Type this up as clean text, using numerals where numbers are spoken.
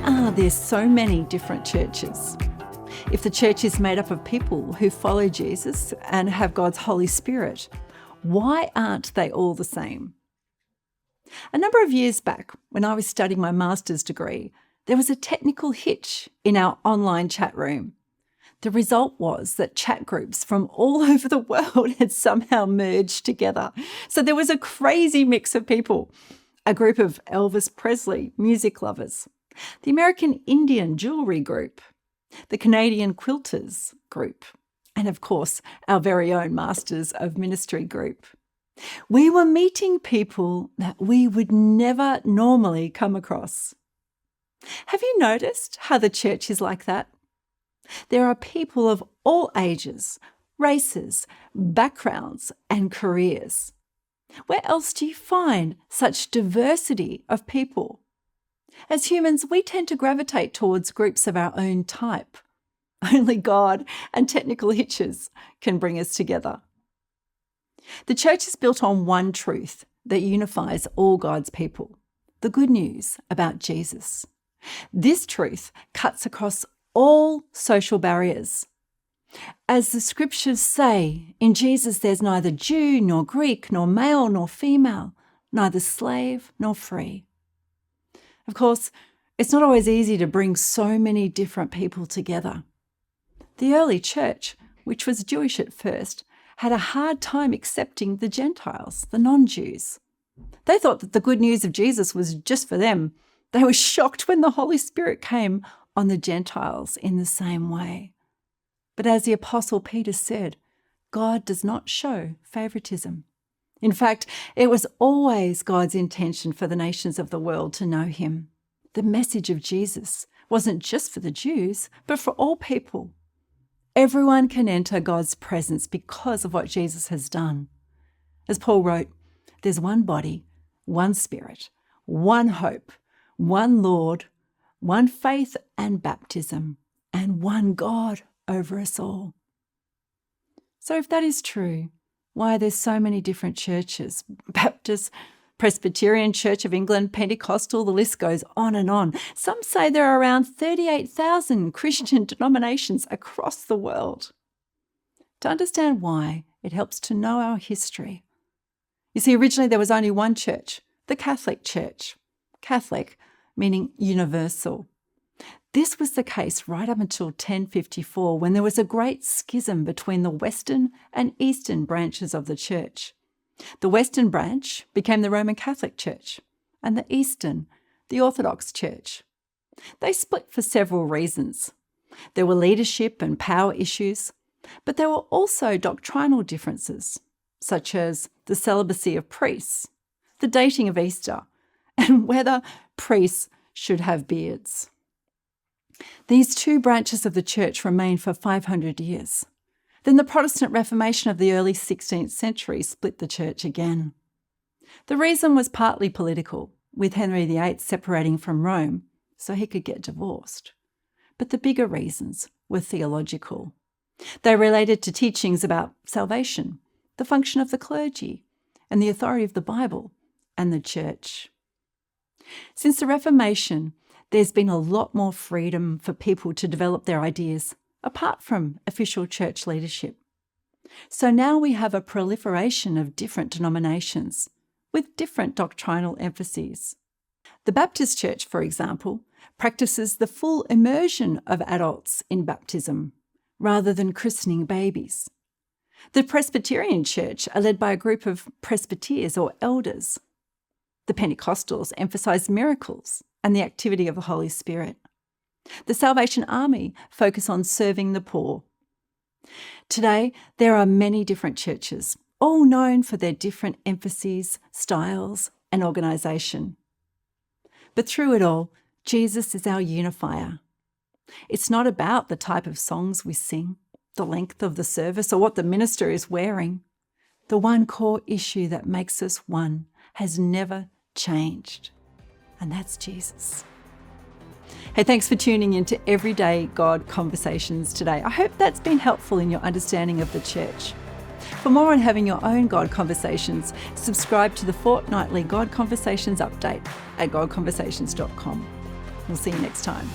are there so many different churches? If the church is made up of people who follow Jesus and have God's Holy Spirit, why aren't they all the same? A number of years back, when I was studying my master's degree, there was a technical hitch in our online chat room. The result was that chat groups from all over the world had somehow merged together. So there was a crazy mix of people. A group of Elvis Presley music lovers, the American Indian jewellery group, the Canadian quilters group, and of course, our very own Masters of Ministry group. We were meeting people that we would never normally come across. Have you noticed how the church is like that? There are people of all ages, races, backgrounds, and careers. Where else do you find such diversity of people? As humans, we tend to gravitate towards groups of our own type. Only God and technical hitches can bring us together. The church is built on one truth that unifies all God's people, the good news about Jesus. This truth cuts across all social barriers. As the scriptures say, in Jesus there's neither Jew nor Greek, nor male nor female, neither slave nor free. Of course, it's not always easy to bring so many different people together. The early church, which was Jewish at first, had a hard time accepting the Gentiles, the non-Jews. They thought that the good news of Jesus was just for them. They were shocked when the Holy Spirit came on the Gentiles in the same way. But as the Apostle Peter said, God does not show favoritism. In fact, it was always God's intention for the nations of the world to know him. The message of Jesus wasn't just for the Jews, but for all people. Everyone can enter God's presence because of what Jesus has done. As Paul wrote, there's one body, one spirit, one hope, one Lord, one faith and baptism, and one God over us all. So if that is true, why are there so many different churches? Baptist, Presbyterian, Church of England, Pentecostal, the list goes on and on. Some say there are around 38,000 Christian denominations across the world. To understand why, it helps to know our history. You see, originally there was only one church, the Catholic Church. Catholic meaning universal. This was the case right up until 1054, when there was a great schism between the Western and Eastern branches of the church. The Western branch became the Roman Catholic Church, and the Eastern, the Orthodox Church. They split for several reasons. There were leadership and power issues, but there were also doctrinal differences, such as the celibacy of priests, the dating of Easter, and whether priests should have beards. These two branches of the church remained for 500 years. Then the Protestant Reformation of the early 16th century split the church again. The reason was partly political, with Henry VIII separating from Rome so he could get divorced. But the bigger reasons were theological. They related to teachings about salvation, the function of the clergy, and the authority of the Bible and the church. Since the Reformation, there's been a lot more freedom for people to develop their ideas, apart from official church leadership. So now we have a proliferation of different denominations, with different doctrinal emphases. The Baptist Church, for example, practices the full immersion of adults in baptism, rather than christening babies. The Presbyterian Church are led by a group of presbyters or elders. The Pentecostals emphasise miracles and the activity of the Holy Spirit. The Salvation Army focus on serving the poor. Today, there are many different churches, all known for their different emphases, styles, and organisation. But through it all, Jesus is our unifier. It's not about the type of songs we sing, the length of the service, or what the minister is wearing. The one core issue that makes us one has never changed, and that's Jesus. Hey, thanks for tuning in to Everyday God Conversations today. I hope that's been helpful in your understanding of the church. For more on having your own God Conversations, subscribe to the fortnightly God Conversations update at godconversations.com. We'll see you next time.